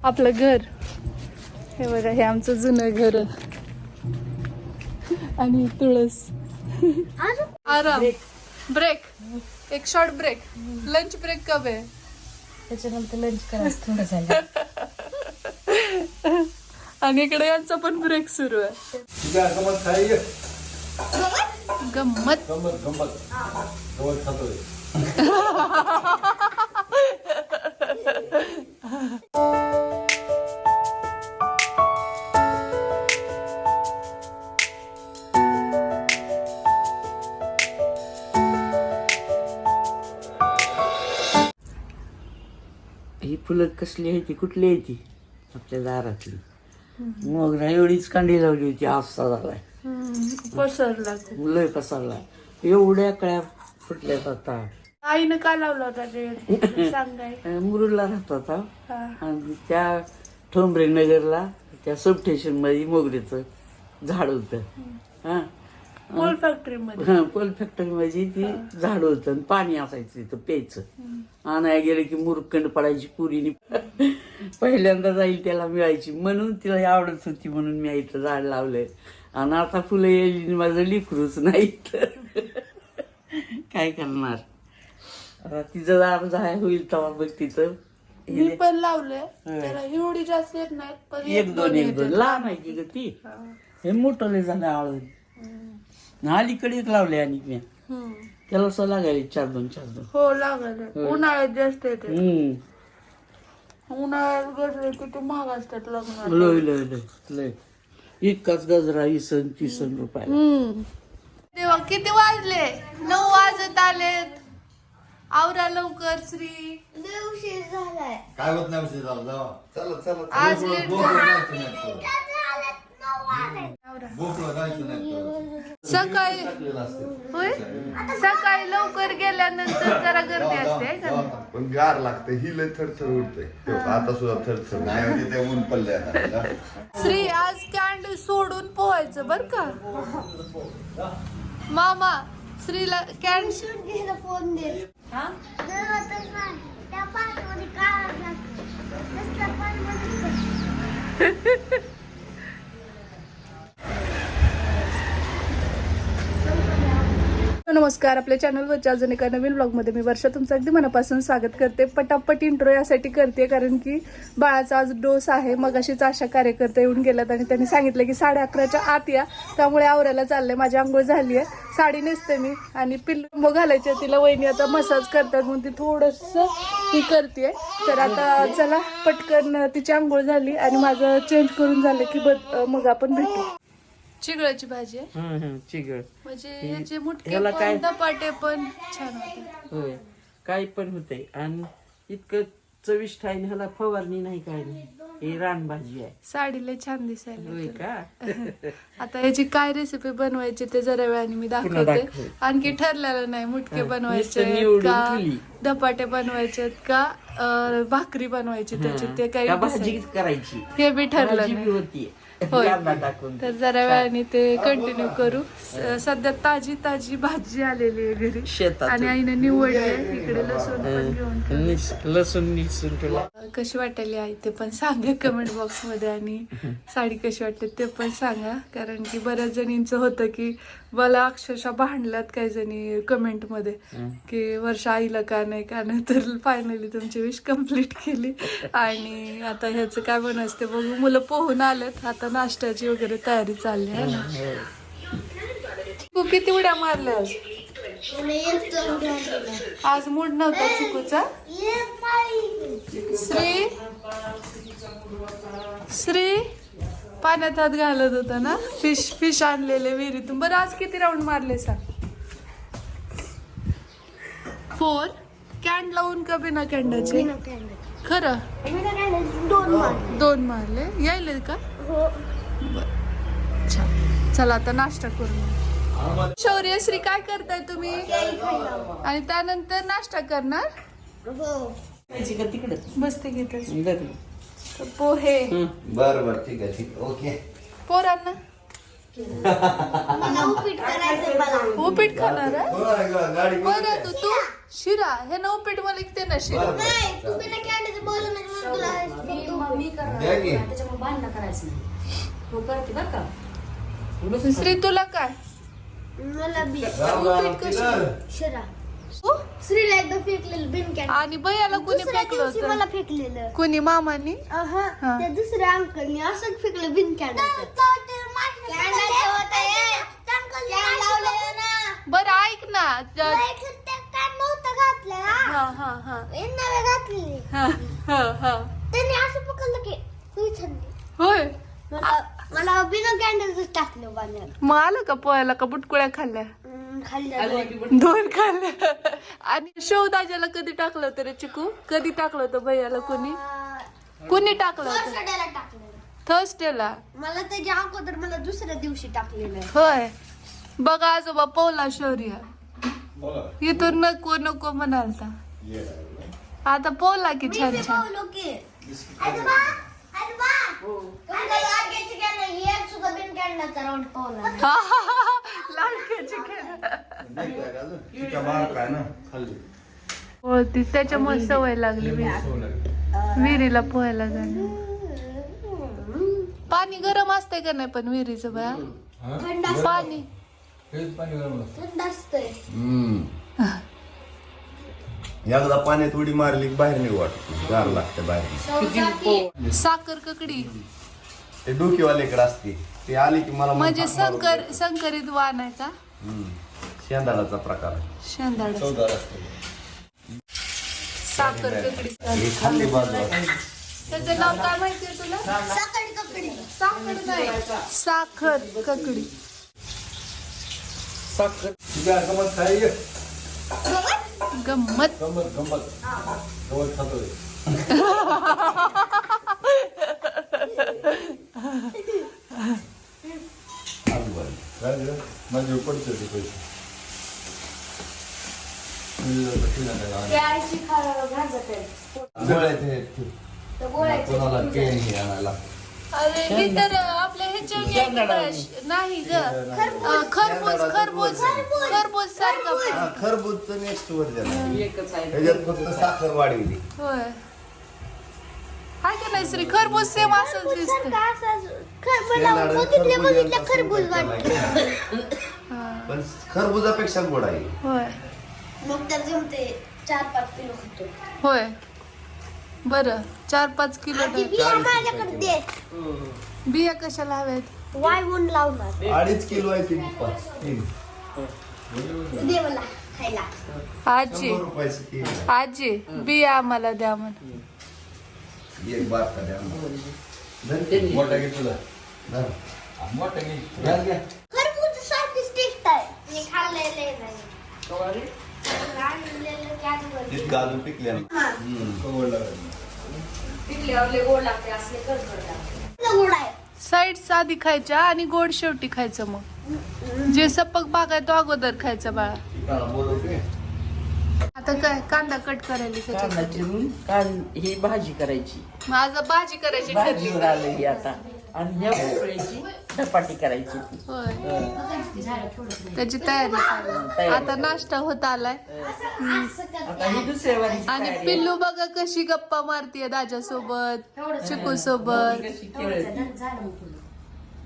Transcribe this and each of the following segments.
आपलं घर हे बघा, हे आमचं जुनं घर आणि तुळस. आराम ब्रेक, एक शॉर्ट ब्रेक. लंच ब्रेक कब आहे? त्याच्यानंतर लंच करायचं थोडं झालं. आणि इकडे यांचा पण ब्रेक सुरू आहे. गंमत ही फुलं कसली आहे ती, कुठली आहे ती? आपल्या दारातली मोगरा एवढीच कांडी लावली होती, आफसा झालाय, पसरला. लय पसरला, एवढ्या कळ्या फुटल्यात आता. आईनं का लावला होता ते सांगाय? मुरुडला राहत होता हा. आणि त्या ठोंबरे नगरला त्या सब स्टेशन मध्ये मोगऱ्याचं झाड होतं. हा, पोल फॅक्टरी मध्ये. हा, पोल फॅक्टरी मध्ये ती झाड होतं आणि पाणी असायचं तिथं प्यायचं. आणायला गेलं की मुरकंड पडायची पुरीनी. पहिल्यांदा जाईल त्याला मिळायची म्हणून तिला आवडत होती, म्हणून मी इथं झाड लावलंय. आणि आता फुलं येईल, माझं लिकरूच नाही. काय करणार आता, तिचं झाड जाय होईल तेव्हा बघ. तिथं मी पण लावलंय, त्याला एवढी जास्त येत नाहीत, पण एक दोन लहान आहे की ग ती. हे मोठं झालं आळून. अलीकडेच लावले आणि मी त्याला असं लागायला 4-2. हो लागलं. उन्हाळ्यात जास्त येते. उन्हाळ्यात गजरे किती महाग असतात लग्नात. लय लय लय लय इतकाच गजरा 20-30 रुपये. तेव्हा किती वाजले? 9 वाजत आलेत. आवरा लवकर श्री. उशीर झालाय. काय होत नाही उशीर झाला, जावा. चला चला आज लेट गोकुळला जायचं नाही तुला. आवरा. गोकुळला जायचं नाही तुला. सकाळी टाकलेलं असते. होय, सकाळी लवकर गेल्यानंतर जरा गर्दी असते है का नाही? पण गार लागते, ही लय थरथर उडते. आता सुद्धा थरथर नाही म्हणजे ते ऊन पडले आता. श्री आज कॅन्ड सोडून पोहायचं बर का मामा. श्रीला कॅन्ड घ्यायला फोन दे. जरूरतच नाही. त्या पाठमध्ये काढावं लागतं. नुसतं पाठमध्ये नमस्कार, आपल्या चॅनलवरच्या अजून एका नवीन ब्लॉगमध्ये मी वर्षा तुमचं अगदी मनापासून स्वागत करते. पटापट इंट्रो यासाठी करते कारण की बाळाचा आज डोस आहे. मग अशीच आशा कार्यकर्ता येऊन गेल्यात आणि त्यांनी सांगितलं की 11:30च्या आत या, त्यामुळे आवरायला चाललंय. माझी आंघोळ झाली आहे, साडी नेसते मी आणि पिल्लू मग घालायचे. तिला वहिनी आता मसाज करतात म्हणून ती थोडंसं ही करते. तर आता चला पटकन तिची आंघोळ झाली आणि माझं चेंज करून झालं की मग आपण भेटू. चिगळाची भाजी आहे चिगळ म्हणजे याचे मुटके ह्याला काय? पण धपाटे पण छान होते. होय, काय पण होतंय आणि इतकं चविष्ट आहे. ह्याला फवारणी नाही, काय नाही. ही रानभाजी आहे. साडीला छान दिसायला. होय का? आता याची काय रेसिपी बनवायची ते जरा वेळाने मी पुन्हा दाखवते. दाखव. आणखी ठरलेलं नाही मुटके बनवायचे नुसतं निवडून का ठेवली. धपाटे बनवायचे का भाकरी बनवायची त्याची, ते काही का भाजी decide. करायची, हे बी ठरलं भाजी बी नाही. होती. होय. कांदा टाकून. तर जरा वेळाने ते कंटिन्यू करू. सध्या ताजी ताजी भाजी आलेली आहे घरी शेतात आणि आईने निवडली आहे. इकडे लसूण पण घेऊन ठेवलं. लसूण निसून ठेवला. कशी वाटली आई ते पण सांगा कमेंट बॉक्स मध्ये. आणि साडी कशी वाटते ते पण सांगा, कारण की बऱ्याच जणींचं होतं की मला अक्षरशः भांडल्यात काही जणी कमेंट मध्ये की वर्ष आईला का नाही. तर फायनली तुमची विश कम्प्लीट केली. आणि आता ह्याचं काय बनायचं ते बघू. मुलं पोहून आलेत, आता नाश्त्याची वगैरे तयारी चालली आहे ना. तू किती उड्या मारल्या आज? आज मूड नव्हता चिकूचा. श्री पाण्यात हात घालत होता ना. फिश आणलेले विहिरीतून. बरं आज किती राऊंड मारले सांग? 4. कॅन्ड लावून का बिना कॅन्डाचे? खरं 2 मारले. यायले का? बरं. छान. चला आता नाश्ता करू. शौर्य श्री काय करताय तुम्ही? आणि त्यानंतर नाश्ता करणार. तिकडे बसते घेतच पोहे. बरं बरं ठीक आहे ठीक. ओके. पोरांना मला उपीट करायचंय मला. उपीट खाणार आहे? गाडी बरं तू शिरा हे ना उपीट मला इकते ना शिरा. नाही तुम्ही ना कॅन्डीचं बोलू नका म्हणून तुला मी करणार त्याच्यामुळे भांडणं करायचं नाही. तू करते बरं का. श्री तुला काय मला बी उपीट कशी शिरा श्रीला एकदा फेकलेलं बिन कॅन्डी. आणि भैयाला कुणी दुसऱ्या फेकलं दिवशी होतं? मला फेकलेलं. कुणी मामानी? अहं, हा. त्या दुसऱ्या अंकलनी असंच फेकलं बिन कॅन्डीचं. बरं ऐक ना हा हा हा घातलेली हा हा हा त्यांनी असं पकडलं की तुझी थंडी. होय मला बिना कॅन्डलच टाकलं पाण्यात. मग आलं का पोहायला का बुटकुळ्या खाल्ल्या? खाल्ल्या दोन खाल्ल्या. आणि शौदाजाला कधी टाकलं होतं रे चिकू? कधी टाकलं होतं भैयाला कुणी टाकलं होतं? सड्याला टाकलेलं. थर्सडेला. मला त्याच्या अगोदर मला दुसऱ्या दिवशी टाकलेलं. होय बघा आजोबा पवला शौर्य इथून नको नको म्हणालता आता पोहला की छान छान. पावलो की आजोबा आजोबा तुमच्या लाडक्याची कॅन्डल एक सुद्धा बिन कॅन्डलचा राऊंड पावला. लाडक्याची खेळ. काय ना खाल्ली हो ती त्याच्यामुळे सवय लागली विहिरीला पोहायला जाणं. पाणी गरम असतंय का नाही पण विहिरीचं बा थंड पाणी थंड असतंय. एकदा पाण्यात उडी मारली की बाहेर निघू वाटत गार लागते बाहेर. साखर ककडी ते डोकीवाल्याकडे असते ते आली की मला म्हणजे संकरित वाण आहे का? शेंदाडाचा प्रकार शेंदाड चौदार असते साखर ककडी. हे खाल्ली बाजूला त्याचं नाव काय माहितीये तुला? साखर ककडी. साखर नाही साखर ककडी. गंमत अरे मी तर आपल्या ह्याच्या नाही ग खरबूज खरबूज खरबूज सारखं. खरबूजचं नेक्स्ट वर्जन एकच आहे. त्याच्यात फक्त साखर वाढवली. होय हाय का नाही श्री? खरबूज सेम असंच दिसतं. बघितलं खरबूज वाटतं. पण खरबुजापेक्षा गोड आहे. होय मग तर जमते 4-5 किलो खातो. होय बरं 4-5 किलो आधी टाक. बिया माझ्याकडे दे. बिया कशाला हव्यात? वाळवून लावणार 2.5 किलो आहे ती 5 दे मला खायला. आजी 100 रुपयाची ती आजी बिया आम्हाला द्या म्हण. एक बार का द्या मोठा घे तुला मोठा घे खरबूज सारखीच टेस्ट आहे. मी खाल्लेले नाही. खाल्लेलं कॅन्डल. जितकं अजून पिकले पिकल्यावर लय गोड लागते असले करतात. गोड आहे. साईड आधी खायच्या आणि गोड शेवटी खायचं. मग जे सपक भाग आहे तो अगोदर खायचा बाळा. बोलवते आता काय कांदा कट करायला कांदा त्याच्यात. चिरून ही भाजी करायची. माझं भाजी करायची ठरली. भाजीवर आलं ही आता आणि ह्या भोपळ्याची धपाटी करायची. होय त्याची तयारी चालू आहे. आता नाश्ता होत आलाय. आता ही दुसऱ्या वारीची आणि तयारी आहे. पिल्लू बघा कशी गप्पा मारतीये दाजा सोबत चिकू सोबत. कशी खेळते.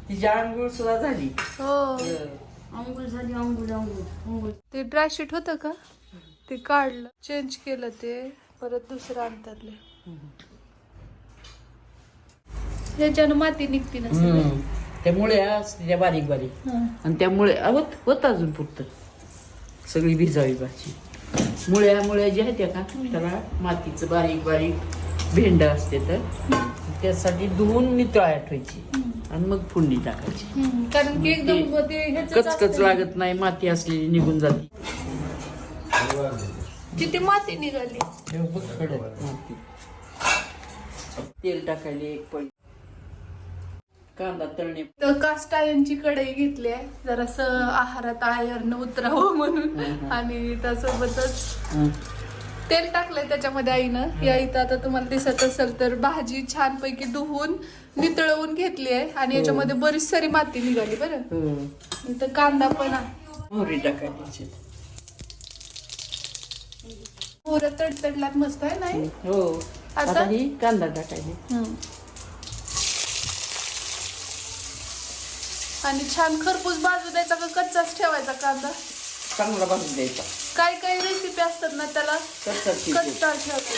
तिची आंघोळ सुद्धा झाली. हो अंघोळ झाली अंघोळ. ते ड्रायशीट होतं का ते काढलं चेंज केलं ते परत दुसरं अंतरले. ह्याच्यानं माती निघते ना सगळी. त्यामुळे असते त्या बारीक बारीक आणि त्यामुळे होत अजून पुरत सगळी भिजावी भाजी. मुळ्या जी आहेत का त्याला मातीचं बारीक बारीक भेंड असते तर त्यासाठी धुवून नितळाया ठेवायची आणि मग फोडणी टाकायची. कारण की एकदम ते ह्याचंच कचकच असतं. लागत नाही. माती असलेली निघून जाते. किती माती निघाली. माती तेल टाकायला एक पळी कांदा तळणे. तर कास्ट आयर्नची कढई घेतली आहे जरासं आहारात आयर्न उतरावं म्हणून आणि त्यासोबतच तेल टाकलंय त्याच्यामध्ये आईनं. या इथं आता तुम्हाला दिसत असेल तर भाजी छानपैकी धुवून नितळवून घेतली आहे आणि याच्यामध्ये बरीच सारी माती निघाली बरं. इथं कांदा पण आहे. मोहरी टाकायची. पुरं तडतडलात मस्त आहे नाही. हो आता ही कांदा टाकायची. आणि छान खरपूस भाजू द्यायचा का कच्चाच ठेवायचा कांदा? चांगला भाजून द्यायचा. काय काय रेसिपी असतात ना त्याला कच्चा कच्चा ठेवतो.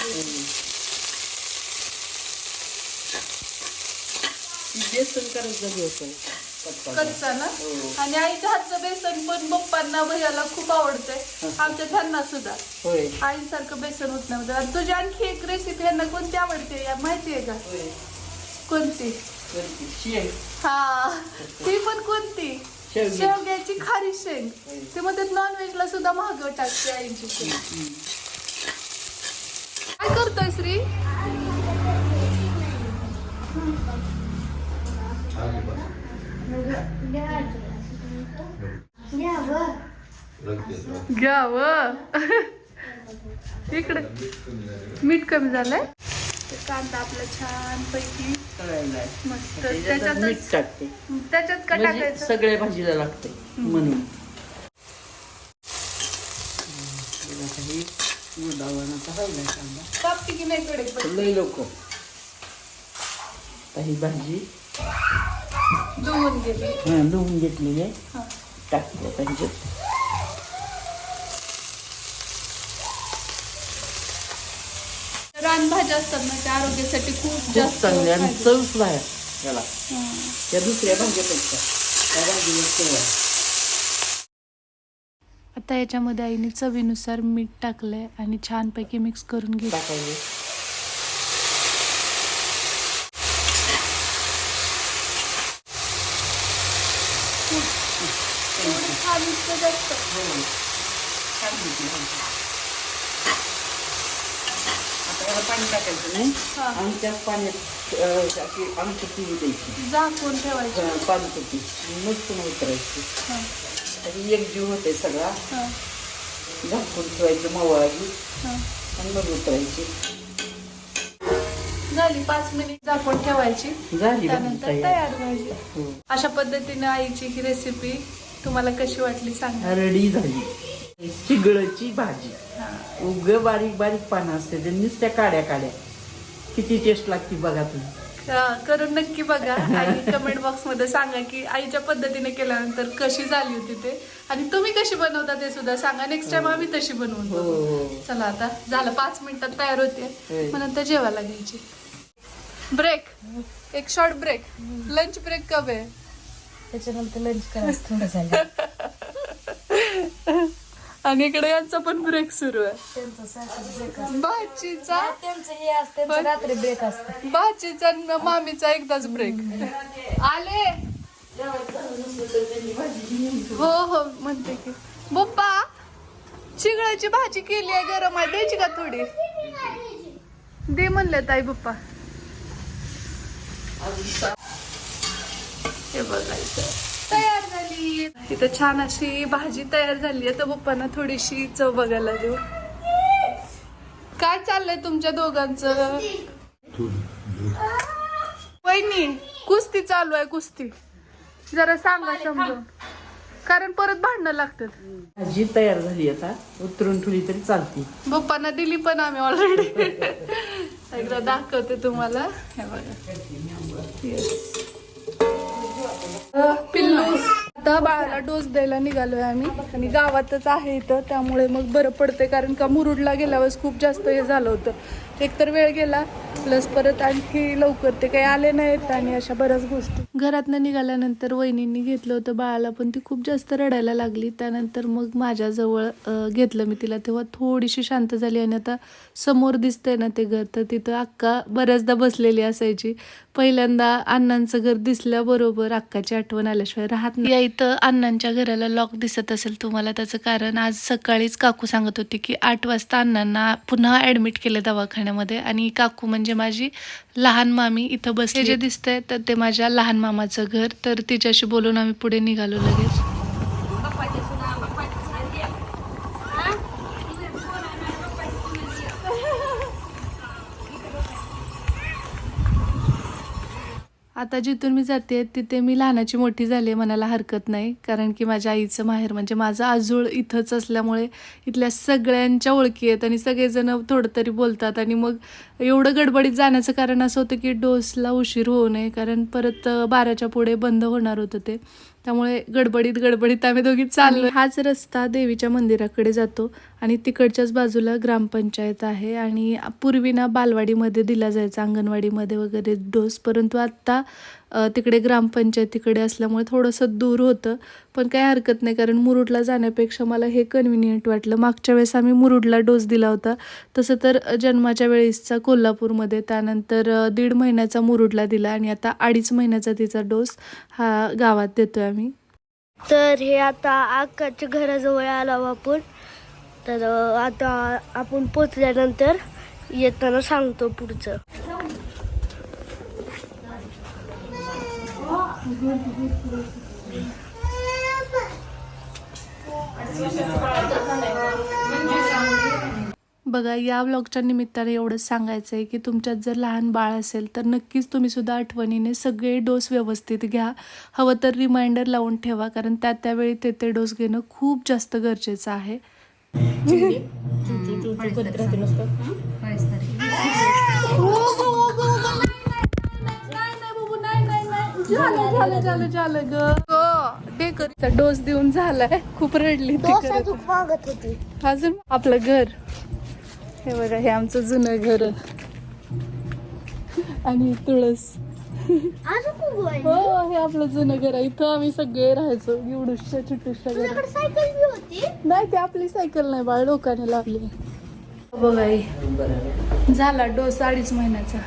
बेसन करायचं झाली होतं कच्चा ना. आणि आईच्या हातचं बेसन पण पप्पांना भैयाला खूप आवडतंय. आमच्या त्यांना सुद्धा होय. आईसारखं बेसन होत नाही. आणि तुझी आणखी एक रेसिपी यांना कोणती आवडते या माहितीये का? कोणती? शेंग. हा ती पण कोणती? शेवग्याची खारी शेंग. ते मध्ये नॉनव्हेजला सुद्धा महाग टाकते आईची शेंग. काय करतोय श्री? घ्याव इकडे. मीठ कमी झालंय. कांदा आपला छान पैकी मस्त त्याच्यात मीठ टाकते. त्याच्यात का म्हणजे टाकायचं? सगळ्या भाजीला लागते म्हणून. कापते की नाही कडे? लय लवकर. ही भाजी धुवून गेली. धुवून घेतलेली आहे. टाकते त्यांच्यात. रानभाज्या असतात ना त्या आरोग्यासाठी खूप खूप जास्त चांगले आणि फायदे. चवच बाहेर त्याला. त्या दुसऱ्या भाज्यापेक्षा त्या भाजीला चव आहे. आता याच्यामध्ये आईने चवीनुसार मीठ टाकलंय आणि छानपैकी मिक्स करून घेतलं. टाकायचे. छान इतकं जास्त. आता याला पाणी टाकायचं नाही आणि त्याच पाण्यात आमची पिळी द्यायची. झाकून ठेवायचं. पानपट्टी मस्त उतरायची. तरी एक जीव होते सगळा. झाकून ठेवायचं मवाळी आणि मग उतरायची. झाली 5 मिनिट झाकून ठेवायची. झाली त्यानंतर भाजी तयार भाजी. हो. अशा पद्धतीने आईची ही रेसिपी तुम्हाला कशी वाटली सांगा. रेडी झाली चिगळची भाजी. उग बारीक बारीक पानं असते ते नुसत्या काड्या काड्या. किती टेस्ट लागते बघा तुम्ही. करून नक्की बघा आणि कमेंट बॉक्स मध्ये सांगा की आईच्या पद्धतीने केल्यानंतर कशी झाली होती ते. आणि तुम्ही कशी बनवता ते सुद्धा सांगा. नेक्स्ट टाइम आम्ही तशी बनवून बघू. चला आता झालं 5 मिनिटात तयार होते. मग नंतर जेवायला घ्यायची. ब्रेक. एक शॉर्ट ब्रेक. लंच ब्रेक कब आहे? त्याच्यानंतर लंच करायचं थोडं झालं. आणि इकडे यांचा पण ब्रेक सुरू आहे. भाजीचा त्यांचं हे असतं रात्री ब्रेक असतं. भाजीचा आणि मामीचा एकदाच ब्रेक. आले हो हो म्हणते की पप्पा चिगळाची भाजी केली आहे गरम आहे द्यायची का थोडी? दे म्हणले ताई पप्पा. हे बघायचं तयार झाली. इथं छान अशी भाजी तयार झाली आहे. तर पप्पांना थोडीशी चव बघायला देऊ. काय चाललंय तुमच्या दोघांचं? वहिनी कुस्ती चालू आहे. कुस्ती जरा सांगा समजून कारण परत भांडणं लागतात. भाजी तयार झाली आता उतरून ठेवली तरी चालते. पप्पांना दिली पण आम्ही ऑलरेडी. एकदा दाखवते तुम्हाला. हे बघा पिल्लू. आता बाळाला डोस द्यायला निघालोय आम्ही आणि गावातच आहे इथं त्यामुळे मग बरं पडतंय. कारण का मुरुडला गेल्यावर खूप जास्त हे झालं होतं. एकतर वेळ गेला प्लस परत आणखी लवकर ते काही आले नाहीत आणि अशा बऱ्याच गोष्टी. घरातनं निघाल्यानंतर वहिनींनी घेतलं होतं बाळाला पण ती खूप जास्त रडायला लागली. त्यानंतर मग माझ्याजवळ घेतलं मी तिला. तेव्हा थोडीशी शांत झाली. आणि आता समोर दिसतंय ना ते घर तर तिथं अक्का बऱ्याचदा बसलेली असायची. पहिल्यांदा अण्णांचं घर दिसल्याबरोबर अक्काची आठवण आल्याशिवाय राहत नाही. या इथं अण्णांच्या घराला लॉक दिसत असेल तुम्हाला. त्याचं कारण आज सकाळीच काकू सांगत होती की 8 वाजता अण्णांना पुन्हा ऍडमिट केलं दवाखान्यामध्ये. आणि काकू म्हणजे माझी लहान मामी इथं बसले. जे दिसतंय तर ते माझ्या लहान मामाचं घर. तर तिच्याशी बोलून आम्ही पुढे निघालो लगेच. आता जिथून मी जाते तिथे मी लहानाची मोठी झाली आहे म्हणायला हरकत नाही, कारण की माझ्या आईचं माहेर म्हणजे माझं आजोळ इथंच असल्यामुळे इथल्या सगळ्यांच्या ओळखी आहेत आणि सगळेजण थोडं तरी बोलतात. आणि मग एवढं गडबडीत जाण्याचं कारण असं होतं की डोसला उशीर होऊ नये, कारण परत 12च्या पुढे बंद होणार होतं ते. त्यामुळे गडबडीत आम्ही दोघी चाललो. हाच रस्ता देवीच्या मंदिराकडे जातो आणि तिकडच्याच बाजूला ग्रामपंचायत आहे. आणि पूर्वी ना बालवाडीमध्ये दिला जायचा, अंगणवाडीमध्ये वगैरे डोस, परंतु आत्ता तिकडे ग्रामपंचायतीकडे असल्यामुळे थोडंसं दूर होतं. पण काही हरकत नाही, कारण मुरुडला जाण्यापेक्षा मला हे कन्व्हिनियंट वाटलं. मागच्या वेळेस आम्ही मुरुडला डोस दिला होता, तसं तर जन्माच्या वेळेसचा कोल्हापूरमध्ये, त्यानंतर 1.5 महिन्याचा मुरुडला दिला आणि आता 2.5 महिन्याचा तिचा डोस हा गावात देतोय आम्ही. तर हे आता अक्काच्या घराजवळ आलो आपण. तर आता आपण पोचल्यानंतर येताना सांगतो पुढचं. बघा, या व्लॉगच्या निमित्ताने एवढंच सांगायचं आहे की तुमच्यात जर लहान बाळ असेल तर नक्कीच तुम्ही सुद्धा आठवणीने सगळे डोस व्यवस्थित घ्या. हवं तर रिमाइंडर लावून ठेवा, कारण त्यावेळी ते डोस घेणं खूप जास्त गरजेचं आहे. डोस देऊन झालाय, खूप रडली ती करत. मागत होती. अजून आपलं घर हे बघा, हे आमचं जुनं घर आणि तुळस. हो, हे आपलं जुनं घर आहे. इथं आम्ही सगळे राहायचो, एवढूशा छोटूशा घर. सायकल बी होती. नाही, ते आपली सायकल नाही बाळ, लोकांनी लावली. बघा, झाला डोस 2.5 महिन्याचा.